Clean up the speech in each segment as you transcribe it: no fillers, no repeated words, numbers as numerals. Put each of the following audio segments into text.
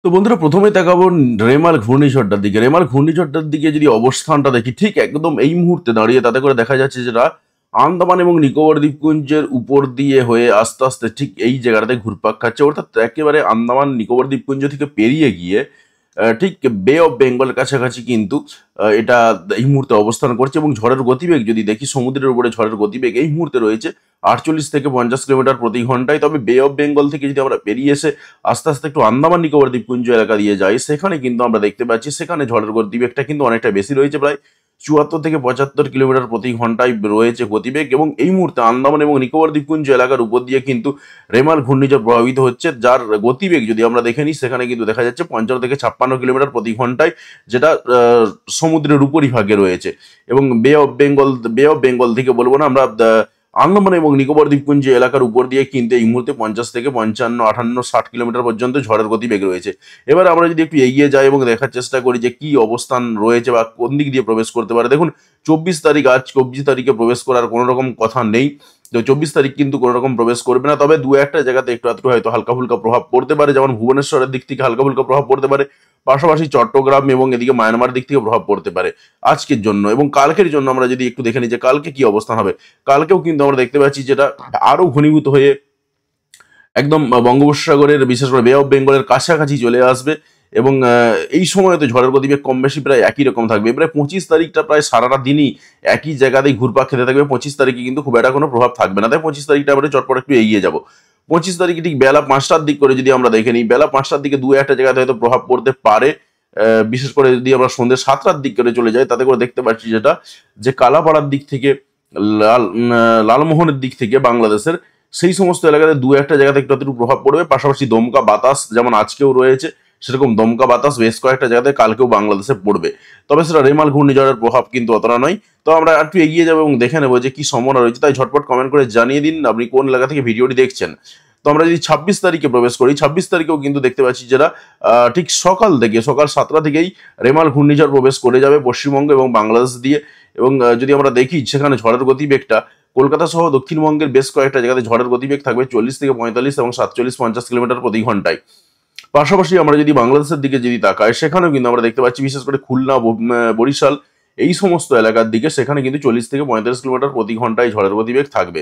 তো বন্ধুরা প্রথমে তাকাবো রেমাল ঘূর্ণিঝড়টার দিকে। রেমাল ঘূর্ণিঝড়টার দিকে যদি অবস্থানটা দেখি, ঠিক একদম এই মুহূর্তে দাঁড়িয়ে তাতে করে দেখা যাচ্ছে যেটা আন্দামান এবং নিকোবর দ্বীপপুঞ্জের উপর দিয়ে হয়ে আস্তে আস্তে ঠিক এই জায়গাটাতে ঘুরপাক খাচ্ছে, অর্থাৎ একেবারে আন্দামান নিকোবর দ্বীপপুঞ্জ থেকে পেরিয়ে গিয়ে ঠিক বে অফ বেঙ্গলের কাছাকাছি কিন্তু এটা এই মুহূর্তে অবস্থান করছে। এবং ঝড়ের গতিবেগ যদি দেখি, সমুদ্রের উপরে ঝড়ের গতিবেগ এই মুহূর্তে রয়েছে 48 থেকে 50 কিলোমিটার প্রতি ঘন্টায়। তবে বে অফ বেঙ্গল থেকে যদি আমরা বেরিয়ে এসে আস্তে আস্তে একটু আন্দামান নিকোবর দ্বীপপুঞ্জ এলাকা দিয়ে যাই, সেখানে কিন্তু আমরা দেখতে পাচ্ছি সেখানে ঝড়ের গতিবেগটা কিন্তু অনেকটা বেশি রয়েছে, প্রায় 74 থেকে 75 কিলোমিটার প্রতি ঘন্টায় রয়েছে গতিবেগ। এবং এই মুহূর্তে আন্দামান এবং নিকোবর দ্বীপপুঞ্জ এলাকার উপর দিয়ে কিন্তু রেমাল ঘূর্ণিঝড় প্রভাবিত হচ্ছে, যার গতিবেগ যদি আমরা দেখে নিই সেখানে কিন্তু দেখা যাচ্ছে 55 থেকে 56 কিলোমিটার প্রতি ঘন্টায়, যেটা সমুদ্রের উপরিভাগে রয়েছে। এবং বে অফ বেঙ্গল থেকে বলবো না, আমরা আন্দামান এবং নিকোবর দ্বীপপুঞ্জ এলাকার উপর দিয়ে কিন্তু এই মুহূর্তে 50 থেকে 55, 58, 60 কিলোমিটার পর্যন্ত ঝড়ের গতিবেগ রয়েছে। এবার আমরা যদি একটু এগিয়ে যাই এবং দেখার চেষ্টা করি যে কি অবস্থান রয়েছে বা কোন দিক দিয়ে প্রবেশ করতে পারে। দেখুন 24 তারিখ, আজ 24 তারিখে প্রবেশ করার কোনো রকম কথা নেই। তো 24 তারিখ কিন্তু কোনো রকম প্রবেশ করবে না, তবে দু একটা জায়গাতে একটু আধটু হয়তো হালকা ফুলকা প্রভাব পড়তে পারে, যেমন ভুবনেশ্বরের দিক থেকে হালকা ফুলকা প্রভাব পড়তে পারে, পাশাপাশি চট্টগ্রাম এবং এদিকে মায়ানমার দিক থেকে প্রভাব পড়তে পারে আজকের জন্য। এবং কালকের জন্য আমরা যদি একটু দেখে নিই যে কালকে কি অবস্থান হবে, কালকেও কিন্তু আমরা দেখতে পাচ্ছি যেটা আরো ঘনীভূত হয়ে একদম বঙ্গোপসাগরের, বিশেষ করে বে অফ বেঙ্গলের কাছাকাছি চলে আসবে। এবং এই সময়তে ঝড়ের গতিবেগ কম বেশি প্রায় একই রকম থাকবে। প্রায় 25 তারিখটা প্রায় সারাটা দিনই একই জায়গাতেই ঘুরপাক খেতে থাকবে। 25 তারিখে কিন্তু খুব একটা কোনো প্রভাব থাকবে না, তাই 25 তারিখটা আমরা চটপট একটু এগিয়ে যাব। 25 তারিখে ঠিক বেলা 5টার দিক করে যদি আমরা দেখে নিই, বেলা 5টার দিকে দু একটা জায়গাতে হয়তো প্রভাব পড়তে পারে। বিশেষ করে যদি আমরা সন্ধ্যে 7টার দিক করে চলে যাই, তাতে করে দেখতে পাচ্ছি যেটা যে কালাপাড়ার দিক থেকে, লালমোহনের দিক থেকে বাংলাদেশের সেই সমস্ত এলাকাতে দু একটা জায়গাতে একটু একটু প্রভাব পড়বে। পাশাপাশি দমকা বাতাস যেমন আজকেও রয়েছে, সেরকম দমকা বাতাস বেশ কয়েকটা জায়গাতে কালকেও বাংলাদেশে পড়বে। তবে সেটা রেমাল ঘূর্ণিঝড়ের প্রভাব কিন্তু অতটা নয়। তো আমরা একটু এগিয়ে যাবো এবং দেখে নেবো যে কি সম্ভাবনা রয়েছে। তাই ঝটপট কমেন্ট করে জানিয়ে দিন আপনি কোন এলাকা থেকে ভিডিওটি দেখছেন। তো আমরা যদি 26 তারিখে প্রবেশ করি, 26 তারিখেও কিন্তু দেখতে পাচ্ছি যেটা ঠিক সকাল 7টা থেকেই রেমাল ঘূর্ণিঝড় প্রবেশ করে যাবে পশ্চিমবঙ্গ এবং বাংলাদেশ দিয়ে। এবং যদি আমরা দেখি সেখানে ঝড়ের গতিবেগটা কলকাতা সহ দক্ষিণবঙ্গের বেশ কয়েকটা জায়গাতে ঝড়ের গতিবেগ থাকবে 40 থেকে 45 এবং 47-50 কিলোমিটার প্রতি ঘন্টায়। পাশাপাশি আমরা যদি বাংলাদেশের দিকে যদি তাকাই, সেখানেও কিন্তু আমরা দেখতে পাচ্ছি বিশেষ করে খুলনা, বরিশাল এই সমস্ত এলাকার দিকে সেখানে কিন্তু 40 থেকে 45 কিলোমিটার প্রতি ঘন্টায় ঝড়ের গতিবেগ থাকবে।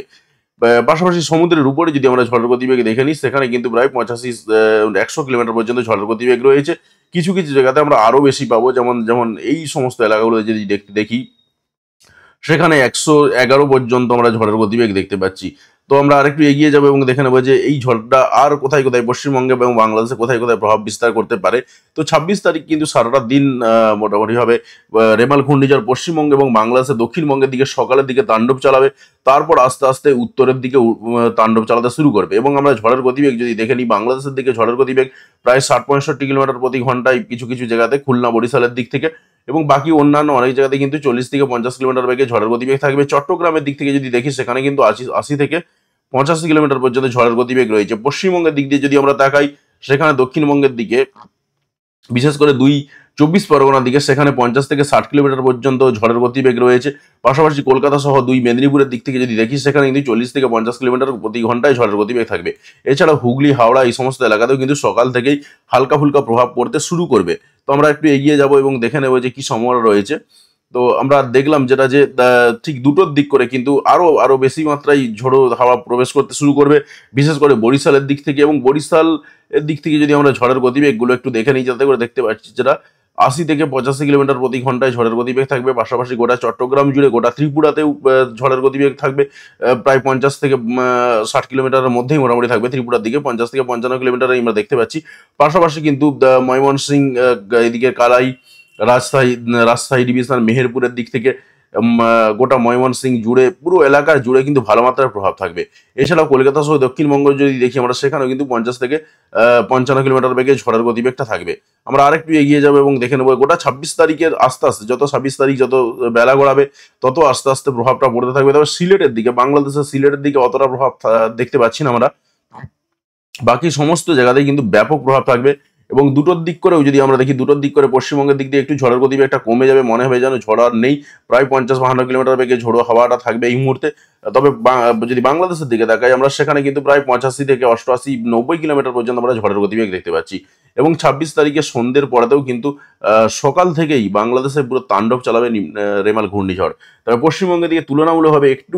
পাশাপাশি সমুদ্রের উপরে যদি আমরা ঝড়ের গতিবেগ দেখে নিই, সেখানে কিন্তু প্রায় 85-100 কিলোমিটার পর্যন্ত ঝড়ের গতিবেগ রয়েছে। কিছু কিছু জায়গাতে আমরা আরো বেশি পাবো, যেমন যেমন এই সমস্ত এলাকাগুলো যদি দেখি সেখানে 111 পর্যন্ত আমরা ঝড়ের গতিবেগ দেখতে পাচ্ছি। তো আমরা আরেকটু এগিয়ে যাবো এবং দেখে নেবো যে এই ঝড়টা আর কোথায় কোথায় পশ্চিমবঙ্গে এবং বাংলাদেশে কোথায় কোথায় প্রভাব বিস্তার করতে পারে। তো 26 তারিখ কিন্তু সারাটা দিন মোটামুটিভাবে রেমাল ঘূর্ণিঝড় পশ্চিমবঙ্গ এবং বাংলাদেশের দক্ষিণবঙ্গের দিকে সকালের দিকে তাণ্ডব চালাবে, তারপর আস্তে আস্তে উত্তরের দিকে তাণ্ডব চালাতে শুরু করবে। এবং আমরা ঝড়ের গতিবেগ যদি দেখে নিই, বাংলাদেশের দিকে ঝড়ের গতিবেগ প্রায় 60-65 কিলোমিটার প্রতি ঘন্টায় কিছু কিছু জায়গাতে খুলনা, বরিশালের দিক থেকে। এবং বাকি অন্যান্য অনেক জায়গাতে কিন্তু 40 থেকে 50 কিলোমিটার বেগে ঝড়ের গতিবেগ থাকবে। চট্টগ্রামের দিক থেকে যদি দেখি, সেখানে কিন্তু 80 থেকে 85 কিলোমিটার পর্যন্ত ঝড়ের গতিবেগ রয়েছে। পশ্চিমবঙ্গের দিক দিয়ে যদি আমরা তাকাই, সেখানে দক্ষিণবঙ্গের দিকে বিশেষ করে 24 পরগনার দিকে সেখানে 50 থেকে 60 কিলোমিটার পর্যন্ত ঝড়ের গতিবেগ রয়েছে। পাশাপাশি কলকাতা সহ 2 মেদিনীপুরের দিক থেকে যদি দেখি, সেখানে কিন্তু 40 থেকে 50 কিলোমিটার প্রতি ঘন্টায় ঝড়ের গতিবেগ থাকবে। এছাড়া হুগলি, হাওড়া এই সমস্ত এলাকাতেও কিন্তু সকাল থেকেই হালকা ফুলকা প্রভাব পড়তে শুরু করবে। তো আমরা একটু এগিয়ে যাব এবং দেখে নেবো যে কি সম্ভাবনা রয়েছে। তো আমরা দেখলাম যেটা যে ঠিক দুটোর দিক করে কিন্তু আরো আরো বেশি মাত্রায় ঝোড়ো হাওয়া প্রবেশ করতে শুরু করবে, বিশেষ করে বরিশালের দিক থেকে। এবং বরিশাল এর দিক থেকে যদি আমরা ঝড়ের গতিবেগগুলো একটু দেখে নিই, যাতে করে দেখতে পাচ্ছি যেটা 80 থেকে 85 কিলোমিটার প্রতি ঘন্টায় ঝড়ের গতিবেগ থাকবে। পাশাপাশি গোটা চট্টগ্রাম জুড়ে, গোটা ত্রিপুরাতেও ঝড়ের গতিবেগ থাকবে প্রায় 50 থেকে 60 কিলোমিটারের মধ্যেই মোটামুটি থাকবে। ত্রিপুরার দিকে 50 থেকে 55 কিলোমিটার আমরা দেখতে পাচ্ছি। পাশাপাশি কিন্তু ময়মনসিংহ, এদিকে কালাই, রাজশাহী ডিভিশন, মেহেরপুরের দিক থেকে গোটা ময়মনসিংহ জুড়ে, পুরো এলাকার জুড়ে কিন্তু ভালো মাত্রার প্রভাব থাকবে। এছাড়াও কলকাতা সহ দক্ষিণবঙ্গ যদি দেখি আমরা, সেখানেও কিন্তু 50 থেকে 55 কিলোমিটার বেগে ঝড়ের গতিবেগটা থাকবে। আমরা আরেকটু এগিয়ে যাবো এবং দেখে নেবো গোটা 26 তারিখের আস্তে আস্তে, যত 26 তারিখ যত বেলা গড়াবে তত আস্তে আস্তে প্রভাবটা পড়তে থাকবে। তবে সিলেটের দিকে, বাংলাদেশের সিলেটের দিকে অতটা প্রভাব দেখতে পাচ্ছি না আমরা। বাকি সমস্ত জায়গাতেই কিন্তু ব্যাপক প্রভাব থাকবে। এবং দুটোর দিক করেও যদি আমরা দেখি, দুটোর দিক করে পশ্চিমবঙ্গের দিক দিয়ে একটু ঝড়ের গতিবেগ একটা কমে যাবে, মনে হবে যেন ঝড় আর নেই, প্রায় 50-52 কিলোমিটার বেগে ঝোড়ো হাওয়াটা থাকবে এই মুহূর্তে। তবে যদি বাংলাদেশের দিকে তাকাই আমরা, সেখানে কিন্তু প্রায় 85 থেকে 88-90 কিলোমিটার পর্যন্ত আমরা ঝড়ের গতিবেগ দেখতে পাচ্ছি। এবং 26 তারিখে সন্ধ্যের পরেতেও কিন্তু সকাল থেকেই বাংলাদেশে পুরো তাণ্ডব চালাবে রেমাল ঘূর্ণিঝড়। তবে পশ্চিমবঙ্গের দিকে তুলনামূলকভাবে একটু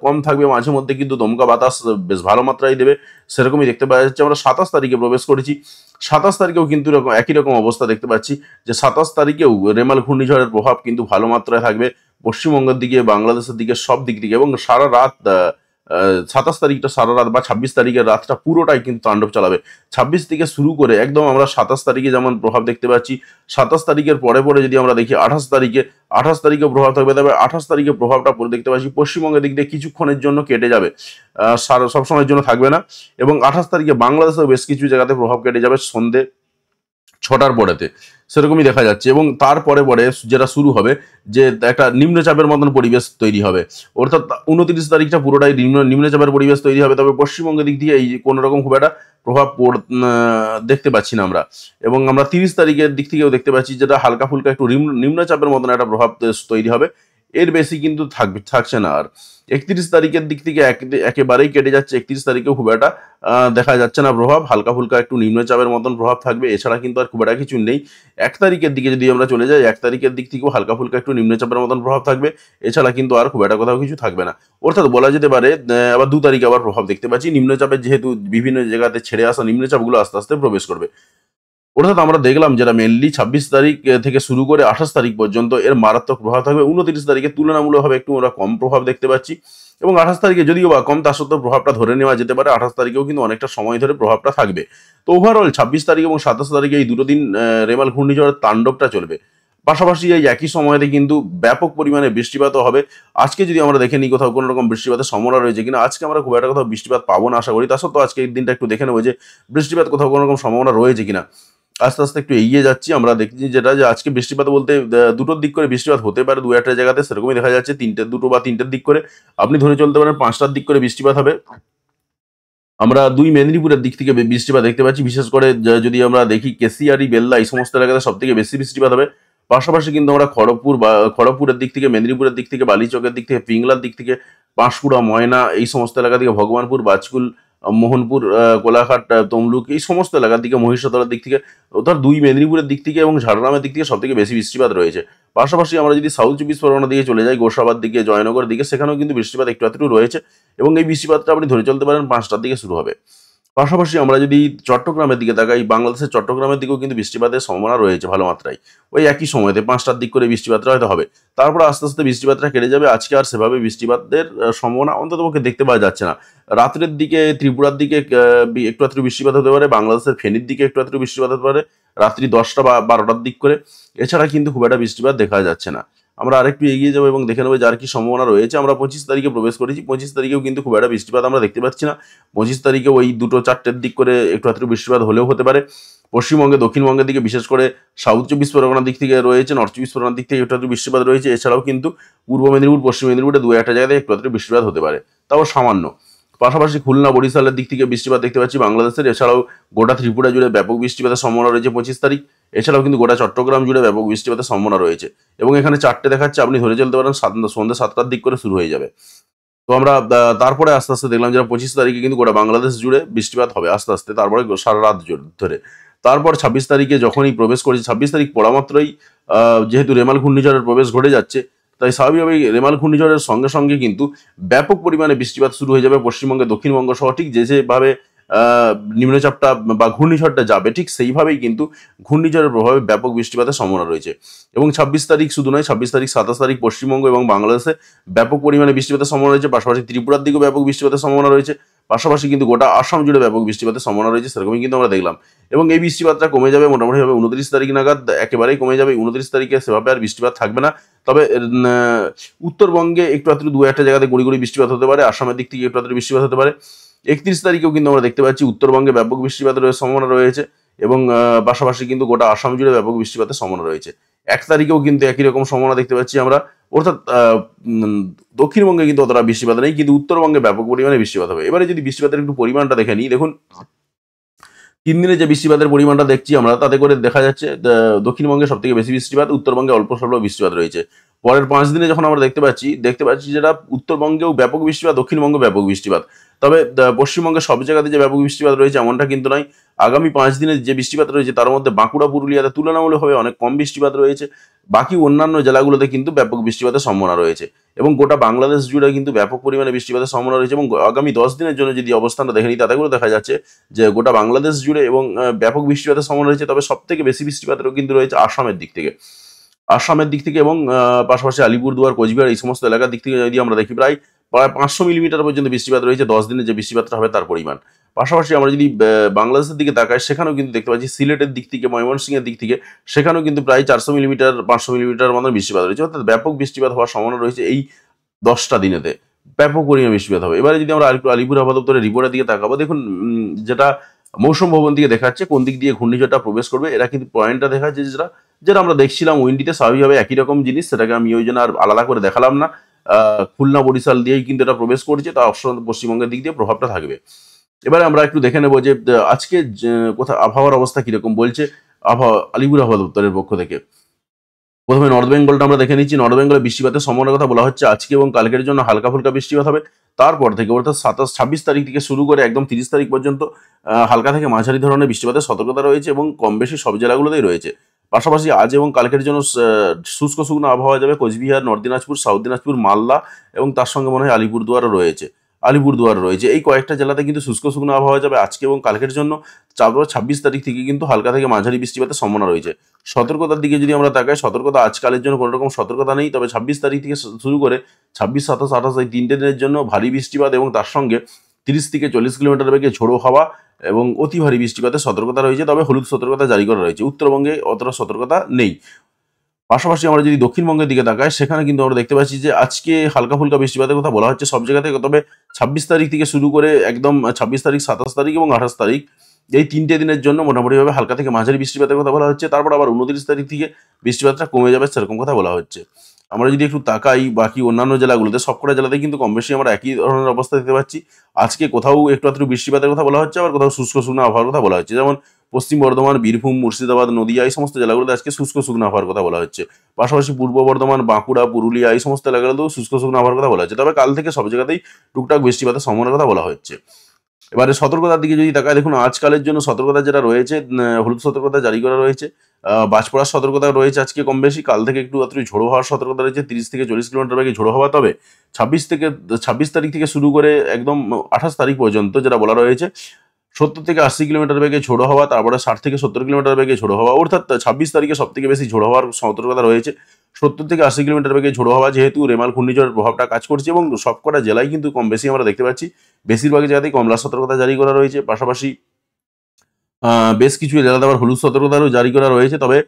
কম থাকবে, মাঝে মধ্যে কিন্তু দমকা বাতাস বেশ ভালো মাত্রায় দেবে, সেরকমই দেখতে পাওয়া যাচ্ছে। আমরা 27 তারিখে প্রবেশ করেছি, 27 তারিখেও কিন্তু একই রকম অবস্থা দেখতে পাচ্ছি, যে 27 তারিখেও রেমাল ঘূর্ণিঝড়ের প্রভাব কিন্তু ভালো মাত্রায় থাকবে পশ্চিমবঙ্গের দিকে, বাংলাদেশের দিকে, সব দিক থেকে। এবং সারা রাত 27 তারিখটা সারা রাত বা 26 তারিখের রাতটা পুরোটাই কিন্তু তাণ্ডব চালাবে। 26 থেকে শুরু করে একদম আমরা 27 তারিখে যেমন প্রভাব দেখতে পাচ্ছি, 27 তারিখের পরে পরে যদি আমরা দেখি 28 তারিখে প্রভাব থাকবে। তবে 28 তারিখে প্রভাবটা পরে দেখতে পাচ্ছি পশ্চিমবঙ্গের দিক দিয়ে কিছুক্ষণের জন্য কেটে যাবে, সবসময়ের জন্য থাকবে না। এবং 28 তারিখে বাংলাদেশেও বেশ কিছু জায়গাতে প্রভাব কেটে যাবে সন্ধে 6টার পরেতে, সেরকমই দেখা যাচ্ছে। এবং তারপরে পরে যেটা শুরু হবে, যে একটা নিম্নচাপের মতন পরিবেশ তৈরি হবে, অর্থাৎ 29 তারিখটা পুরোটাই নিম্নচাপের পরিবেশ তৈরি হবে। তবে পশ্চিমবঙ্গের দিক দিয়ে এই কোনো রকম খুব একটা প্রভাব দেখতে পাচ্ছি না আমরা। এবং আমরা 30 তারিখের দিক থেকেও দেখতে পাচ্ছি যেটা হালকা ফুলকা একটু নিম্নচাপের মতন একটা প্রভাব তৈরি হবে, এর বেশি কিন্তু থাকছে না আর। 31 তারিখের দিক থেকে একেবারেই কেটে যাচ্ছে, 31 তারিখেও খুব একটা দেখা যাচ্ছে না প্রভাব, হালকা ফুলকা একটু নিম্নচাপের মতন প্রভাব থাকবে, এছাড়া কিন্তু আর খুব একটা কিছু নেই। 1 তারিখের দিকে যদি আমরা চলে যাই, 1 তারিখের দিক থেকেও হালকা ফুলকা একটু নিম্নচাপের মতন প্রভাব থাকবে, এছাড়া কিন্তু আর খুব একটা কোথাও কিছু থাকবে না। অর্থাৎ বলা যেতে পারে আবার 2 তারিখে আবার প্রভাব দেখতে পাচ্ছি নিম্নচাপের, যেহেতু বিভিন্ন জায়গাতে ছেড়ে আসা নিম্নচাপগুলো আস্তে আস্তে প্রবেশ করবে। অর্থাৎ আমরা দেখলাম যেটা মেনলি 26 তারিখ থেকে শুরু করে 28 তারিখ পর্যন্ত এর মারাত্মক প্রভাব থাকবে। 29 তারিখে তুলনামূলকভাবে একটু আমরা কম প্রভাব দেখতে পাচ্ছি, এবং 28 তারিখে যদিও বা কম, তার সত্ত্বেও প্রভাবটা ধরে নেওয়া যেতে পারে 28 তারিখেও কিন্তু অনেকটা সময় ধরে প্রভাবটা থাকবে। তো ওভারঅল 26 তারিখ এবং 27 তারিখে এই দুটো দিন রেমাল ঘূর্ণিঝড়ের তাণ্ডবটা চলবে। পাশাপাশি এই একই সময়তে কিন্তু ব্যাপক পরিমাণে বৃষ্টিপাতও হবে। আজকে যদি আমরা দেখে নিই কোথাও কোনো রকম বৃষ্টিপাতের সম্ভাবনা রয়েছে কিনা, আজকে আমরা খুব একটা কোথাও বৃষ্টিপাত পাবো না আশা করি। তা সত্ত্বেও আজকে এই দিনটা একটু দেখে নেবো যে বৃষ্টিপাত কোথাও কোনো রকম সম্ভাবনা রয়েছে কিনা। আস্তে আস্তে একটু এগিয়ে যাচ্ছি, আমরা দেখছি যেটা যে আজকে বৃষ্টিপাত বলতে দুটোর দিক করে বৃষ্টিপাত হতে পারে, 2-1টা জায়গাতে, সেরকমই দেখা যাচ্ছে। 2 বা 3টের দিক করে আপনি ধরে চলতে পারেন, 5টার দিক করে বৃষ্টিপাত হবে। আমরা 2 মেদিনীপুরের দিক থেকে বৃষ্টিপাত দেখতে পাচ্ছি, বিশেষ করে যদি আমরা দেখি কেশিয়ারি, বেল্লা এই সমস্ত এলাকাতে সব থেকে বেশি বৃষ্টিপাত হবে। পাশাপাশি কিন্তু আমরা খড়গপুরের দিক থেকে, মেদিনীপুরের দিক থেকে, বালিচকের দিক থেকে, পিংলার দিক থেকে, পাঁশকুড়া, ময়না এই সমস্ত এলাকা থেকে, ভগবানপুর, বাজকুল, মোহনপুর, কোলাঘাট, তমলুক এই সমস্ত এলাকার দিকে, মহিষাদলের দিক থেকে, অর্থাৎ 2 মেদিনীপুরের দিক থেকে এবং ঝাড়গ্রামের দিক থেকে সব থেকে বেশি বৃষ্টিপাত রয়েছে। পাশাপাশি আমরা যদি সাউথ 24 পরগনার দিকে চলে যাই, গোসাবার দিকে, জয়নগর দিকে, সেখানেও কিন্তু বৃষ্টিপাত একটু আধটু রয়েছে, এবং এই বৃষ্টিপাতটা আপনি ধরে চলতে পারেন 5টার দিকে শুরু হবে। পাশাপাশি আমরা যদি চট্টগ্রামের দিকে তাকাই, বাংলাদেশের চট্টগ্রামের দিকেও কিন্তু বৃষ্টিপাতের সম্ভাবনা রয়েছে ভালো মাত্রায়। ওই একই সময়তে 5টার দিক করে বৃষ্টিপাতটা হয়তো হবে। তারপর আস্তে আস্তে বৃষ্টিপাতটা কেটে যাবে। আজকে আর সেভাবে বৃষ্টিপাতের সম্ভাবনা অন্ততপক্ষে দেখতে পাওয়া যাচ্ছে না। রাত্রের দিকে ত্রিপুরার দিকে একটু আধটু বৃষ্টিপাত হতে পারে, বাংলাদেশের ফেনীর দিকে একটু আধটু বৃষ্টিপাত হতে পারে রাত্রি 10টা বা 12টার দিক করে। এছাড়া কিন্তু খুব একটা বৃষ্টিপাত দেখা যাচ্ছে না। আমরা আরেকটু এগিয়ে যাবো এবং দেখে নেবো যার কি সম্ভাবনা রয়েছে। আমরা 25 তারিখে প্রবেশ করেছি, 25 তারিখেও কিন্তু খুব একটা বৃষ্টিপাত আমরা দেখতে পাচ্ছি না। 25 তারিখে ওই 2-4টের দিক করে একটু আধটু বৃষ্টিপাত হলেও হতে পারে। পশ্চিমবঙ্গে, দক্ষিণবঙ্গের দিকে, বিশেষ করে সাউথ 24 পরগনার দিক থেকে রয়েছে, নর্থ 24 পরগনার দিক থেকে একটু আধটু বৃষ্টিপাত রয়েছে। এছাড়াও কিন্তু পূর্ব মেদিনীপুর, পশ্চিম মেদিনীপুরে 2-1টা জায়গায় একটু আধটু বৃষ্টিপাত হতে পারে, তাও সামান্য। পাশাপাশি খুলনা, বরিশালের দিক থেকে বৃষ্টিপাত দেখতে পাচ্ছি বাংলাদেশের। এছাড়াও গোটা ত্রিপুরা জুড়ে ব্যাপক বৃষ্টিপাতের সম্ভাবনা রয়েছে 25 তারিখ। এছাড়াও কিন্তু গোটা চট্টগ্রাম জুড়ে ব্যাপক বৃষ্টিপাতের সম্ভাবনা রয়েছে, এবং এখানে 4টে দেখাচ্ছে, আপনি ধরে চলতে পারেন সন্ধ্যে 7টার দিক করে শুরু হয়ে যাবে। তো আমরা তারপরে আস্তে আস্তে দেখলাম যেটা 25 তারিখে কিন্তু গোটা বাংলাদেশ জুড়ে বৃষ্টিপাত হবে আস্তে আস্তে, তারপরে সারা রাত ধরে। তারপর 26 তারিখে যখনই প্রবেশ করেছি, 26 তারিখ পড়া মাত্রই যেহেতু রেমাল ঘূর্ণিঝড়ের প্রবেশ ঘটে যাচ্ছে, তাই স্বাভাবিকভাবেই রেমাল ঘূর্ণিঝড়ের সঙ্গে সঙ্গে কিন্তু ব্যাপক পরিমাণে বৃষ্টিপাত শুরু হয়ে যাবে পশ্চিমবঙ্গে, দক্ষিণবঙ্গ সহ। ঠিক যেভাবে আহ, নিম্নচাপটা বা ঘূর্ণিঝড়টা যাবে, ঠিক সেইভাবেই কিন্তু ঘূর্ণিঝড়ের প্রভাবে ব্যাপক বৃষ্টিপাতের সম্ভাবনা রয়েছে। এবং 26 তারিখ শুধু নয়, 26 তারিখ, 27 তারিখ পশ্চিমবঙ্গ এবং বাংলাদেশে ব্যাপক পরিমাণে বৃষ্টিপাতের সম্ভাবনা রয়েছে। পাশাপাশি ত্রিপুরার দিকেও ব্যাপক বৃষ্টিপাতের সম্ভাবনা রয়েছে। পাশাপাশি কিন্তু গোটা আসাম জুড়ে ব্যাপক বৃষ্টিপাতের সম্ভাবনা রয়েছে, সেরকমই কিন্তু আমরা দেখলাম। এবং এই বৃষ্টিপাতটা কমে যাবে মোটামুটিভাবে 29 তারিখ নাগাদ, একেবারেই কমে যাবে। 29 তারিখে সেভাবে আর বৃষ্টিপাত থাকবে না। তবে উত্তরবঙ্গে একটু আধটু 2-1টা জায়গাতে গুঁড়ি গুঁড়ি বৃষ্টিপাত হতে পারে, আসামের দিক থেকে একটু আধটু বৃষ্টিপাত হতে পারে। 31 তারিখেও কিন্তু আমরা দেখতে পাচ্ছি উত্তরবঙ্গে ব্যাপক বৃষ্টিপাতের সম্ভাবনা রয়েছে, এবং পাশাপাশি কিন্তু গোটা আসাম জুড়ে ব্যাপক বৃষ্টিপাতের সম্ভাবনা রয়েছে। 1 তারিখেও কিন্তু একই রকম সম্ভাবনা দেখতে পাচ্ছি আমরা, অর্থাৎ দক্ষিণবঙ্গে কিন্তু অতটা বৃষ্টিপাত নেই, কিন্তু উত্তরবঙ্গে ব্যাপক পরিমাণে বৃষ্টিপাত হবে। এবারে যদি বৃষ্টিপাতের একটু পরিমাণটা দেখে নিই, দেখুন 3 দিনে যে বৃষ্টিপাতের পরিমাণটা দেখছি আমরা, তাতে করে দেখা যাচ্ছে দক্ষিণবঙ্গে সবথেকে বেশি বৃষ্টিপাত, উত্তরবঙ্গে অল্প স্বল্প বৃষ্টিপাত রয়েছে। পরের 5 দিনে যখন আমরা দেখতে পাচ্ছি যেটা উত্তরবঙ্গেও ব্যাপক বৃষ্টিপাত, দক্ষিণবঙ্গে ব্যাপক বৃষ্টিপাত। তবে পশ্চিমবঙ্গের সব জায়গাতে যে ব্যাপক বৃষ্টিপাত রয়েছে এমনটা কিন্তু নয়। আগামী 5 দিনে যে বৃষ্টিপাত রয়েছে তার মধ্যে বাঁকুড়া, পুরুলিয়াতে তুলনামূলকভাবে অনেক কম বৃষ্টিপাত রয়েছে। বাকি অন্যান্য জেলাগুলোতে কিন্তু ব্যাপক বৃষ্টিপাতের সম্ভাবনা রয়েছে এবং গোটা বাংলাদেশ জুড়ে কিন্তু ব্যাপক পরিমাণে বৃষ্টিপাতের সম্ভাবনা রয়েছে এবং আগামী 10 দিনের জন্য যদি অবস্থানটা দেখে নিই তাতে করে দেখা যাচ্ছে যে গোটা বাংলাদেশ জুড়ে এবং ব্যাপক বৃষ্টিপাতের সম্ভাবনা রয়েছে। তবে সবথেকে বেশি বৃষ্টিপাতেরও কিন্তু রয়েছে আসামের দিক থেকে এবং পাশাপাশি আলিপুরদুয়ার, কোচবিহার এই সমস্ত এলাকার দিক থেকে যদি আমরা দেখি প্রায় 500 মিলিমিটার পর্যন্ত বৃষ্টিপাত রয়েছে 10 দিনে যে বৃষ্টিপাতটা হবে তার পরিমাণ। পাশাপাশি আমরা যদি বাংলাদেশের দিকে তাকাই সেখানেও কিন্তু দেখতে পাচ্ছি সিলেটের দিক থেকে, ময়মনসিংহের দিক থেকে সেখানেও কিন্তু প্রায় 400 মিলিমিটার 500 মিলিমিটার মতো বৃষ্টিপাত রয়েছে। অর্থাৎ ব্যাপক বৃষ্টিপাত হওয়ার সম্ভাবনা রয়েছে এই 10টা দিনেতে, ব্যাপক পরিমাণে বৃষ্টিপাত হবে। এবারে যদি আমরা আলিপুর আবহাওয়া দপ্তরের রিপোর্টের দিকে তাকাবো, দেখুন যেটা মৌসুম ভবন থেকে দেখাচ্ছে কোন দিক দিয়ে ঘূর্ণিঝড়টা প্রবেশ করবে, এরা কিন্তু পয়েন্টটা দেখাচ্ছে যেটা যেটা আমরা দেখছিলাম উইন্ডিতে স্বাভাবিকভাবে একই রকম জিনিস, সেটাকে আমি ওই জন্য আর আলাদা করে দেখালাম না। খুলনা, বরিশাল দিয়েই কিন্তু এটা প্রবেশ করছে, তা পশ্চিমবঙ্গের দিক দিয়ে প্রভাবটা থাকবে। এবারে আমরা একটু দেখে নেবো যে আজকে কোথাও আবহাওয়ার অবস্থা কিরকম বলছে আলিপুর আবহাওয়া দপ্তরের পক্ষ থেকে। প্রথমে নর্থ বেঙ্গলটা আমরা দেখে নিচ্ছি। নর্থ বেঙ্গলে বৃষ্টিপাতের সম্ভাবনার কথা বলা হচ্ছে আজকে এবং কালকের জন্য হালকা ফুলকা বৃষ্টিপাত হবে। তারপর থেকে অর্থাৎ 26 তারিখ থেকে শুরু করে একদম 30 তারিখ পর্যন্ত হালকা থেকে মাঝারি ধরনের বৃষ্টিপাতের সতর্কতা রয়েছে এবং কম বেশি সব জেলাগুলোতেই রয়েছে। পাশাপাশি আজ এবং কালকের জন্য শুষ্ক শুকনো আবহাওয়া যাবে কোচবিহার, নর্থ দিনাজপুর, সাউথ দিনাজপুর, মালদা এবং তার সঙ্গে মনে হয় আলিপুরদুয়ারও রয়েছে। এই কয়েকটা জেলাতে কিন্তু শুষ্ক শুকনো আবহাওয়া যাবে আজকে এবং কালকের জন্য। তারপর 26 তারিখ থেকে কিন্তু হালকা থেকে মাঝারি বৃষ্টিপাতের সম্ভাবনা রয়েছে। সতর্কতার দিকে যদি আমরা তাকাই, সতর্কতা আজকালের জন্য কোনো রকম সতর্কতা নেই। তবে 26 তারিখ থেকে শুরু করে 26, 27, 28 এই 3টে দিনের জন্য ভারী বৃষ্টিপাত এবং তার সঙ্গে 30 থেকে 40 কিলোমিটার বেগে ঝোড়ো হাওয়া এবং অতি ভারী বৃষ্টিপাতের সতর্কতা রয়েছে। তবে হলুদ সতর্কতা জারি করা রয়েছে। উত্তরবঙ্গে অতটা সতর্কতা নেই। পাশাপাশি আমরা যদি দক্ষিণবঙ্গের দিকে তাকাই সেখানে কিন্তু আমরা দেখতে পাচ্ছি যে আজকে হালকা ফুলকা বৃষ্টিপাতের কথা বলা হচ্ছে সব জায়গা থেকে। তবে 26 তারিখ থেকে শুরু করে একদম 26 তারিখ, 27 তারিখ এবং 28 তারিখ এই 3টে দিনের জন্য মোটামুটিভাবে হালকা থেকে মাঝারি বৃষ্টিপাতের কথা বলা হচ্ছে। তারপর আবার 29 তারিখ থেকে বৃষ্টিপাতটা কমে যাবে সেরকম কথা বলা হচ্ছে। আমরা যদি একটু তাকাই বাকি অন্যান্য জেলাগুলোতে, সবকটা জেলাতে কিন্তু কম বেশি আমরা একই ধরনের অবস্থা দেখতে পাচ্ছি। আজকে কোথাও একটু আধটু বৃষ্টিপাতের কথা বলা হচ্ছে, আবার কোথাও শুষ্ক শুকনো আবহাওয়ার কথা বলা হচ্ছে। যেমন পশ্চিম বর্ধমান, বীরভূম, মুর্শিদাবাদ, নদিয়া এই সমস্ত জেলাগুলোতে আজকে শুষ্ক শুকনো আবহাওয়ার কথা বলা হচ্ছে। পাশাপাশি পূর্ব বর্ধমান, বাঁকুড়া, পুরুলিয়া এই সমস্ত এলাকাগুলোতেও শুষ্ক শুকনো আবহাওয়ার কথা বলা হচ্ছে। তবে কাল থেকে সব জায়গাতেই টুকটাক বৃষ্টিপাতের সম্ভাবনার কথা বলা হচ্ছে। এবারে সতর্কতার দিকে যদি তাকায়, দেখুন আজকালের জন্য সতর্কতা যেটা রয়েছে, হলুদ সতর্কতা জারি করা রয়েছে। বাজ পড়ার সতর্কতা রয়েছে আজকে কম বেশি। কাল থেকে একটু আধটু ঝোড়ো হওয়ার সতর্কতা রয়েছে, 30 থেকে 40 কিলোমিটার বেগে ঝোড়ো হওয়া। তবে 26 তারিখ থেকে শুরু করে একদম 28 তারিখ পর্যন্ত যেটা বলা রয়েছে 70 থেকে 80 কিলোমিটার বেগে ঝোড়ো হওয়া, তারপরে 60 থেকে 70 কিলোমিটার বেগে ঝোড়ো হওয়া। অর্থাৎ 26 তারিখে সব থেকে বেশি ঝোড়ো হওয়ার সতর্কতা রয়েছে। 70 থেকে 80 কিলোমিটার বেগে ঝোড়ো হওয়া, যেহেতু রেমাল ঘূর্ণিঝড়ের প্রভাবটা কাজ করছে এবং সবকটা জেলায় কিন্তু কম বেশি আমরা দেখতে পাচ্ছি বেশিরভাগ জায়গাতেই কমলা সতর্কতা জারি করা রয়েছে। পাশাপাশি বেশ কিছু জেলাতে আবার হলুদ সতর্কতারও জারি করা রয়েছে। তবে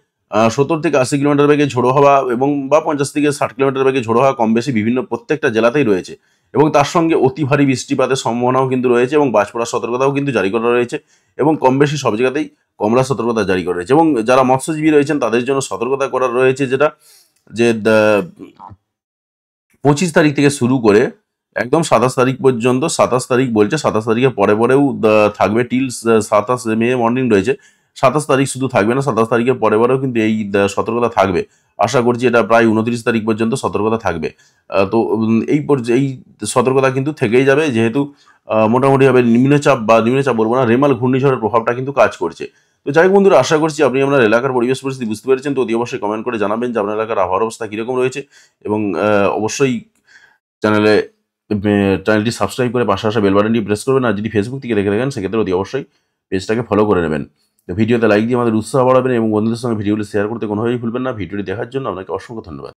70 থেকে 80 কিলোমিটার বেগে ঝোড়ো হওয়া এবং 50 থেকে 60 কিলোমিটার বেগে ঝোড়ো হওয়া কম বেশি বিভিন্ন প্রত্যেকটা জেলাতেই রয়েছে এবং তার সঙ্গে অতি ভারী বৃষ্টিপাতের সম্ভাবনাও কিন্তু রয়েছে এবং বাজ পড়ার সতর্কতাও কিন্তু জারি করা রয়েছে এবং কম বেশি সব জায়গাতেই কমলা সতর্কতা জারি করা রয়েছে এবং যারা মৎস্যজীবী রয়েছেন তাদের জন্য সতর্কতা করা রয়েছে যেটা যে 25 তারিখ থেকে শুরু করে একদম 27 তারিখ পর্যন্ত। 27 তারিখ বলছে, 27 তারিখের পরেও থাকবে টিল 27 মে মর্নিং রয়েছে। 27 তারিখ শুধু থাকবে না, 27 তারিখের পরেও কিন্তু এই সতর্কতা থাকবে। আশা করছি এটা প্রায় 29 তারিখ পর্যন্ত সতর্কতা থাকবে। তো এই সতর্কতা কিন্তু থেকেই যাবে, যেহেতু মোটামুটিভাবে নিম্নচাপ বলবো না, রেমাল ঘূর্ণিঝড়ের প্রভাবটা কিন্তু কাজ করছে। তো যাই হোক বন্ধুরা, আশা করছি আপনি আপনার এলাকার পরিবেশ পরিস্থিতি বুঝতে পেরেছেন। তো অতি অবশ্যই কমেন্ট করে জানাবেন যে আপনার এলাকার আবহাওয়ার অবস্থা কীরকম রয়েছে এবং অবশ্যই চ্যানেলে চ্যানেলটি সাবস্ক্রাইব করে পাশে আসা বেল বাটনটি প্রেস করবেন। আর যদি ফেসবুক থেকে দেখে থাকেন সেক্ষেত্রে অতি অবশ্যই পেজটাকে ফলো করে নেবেন। তো ভিডিওতে লাইক দিয়ে আমাদের উৎসাহ বাড়াবেন এবং বন্ধুদের সঙ্গে ভিডিওগুলি শেয়ার করতে কোনোভাবেই ভুলবেন না। ভিডিওটি দেখার জন্য আপনাকে অসংখ্য ধন্যবাদ।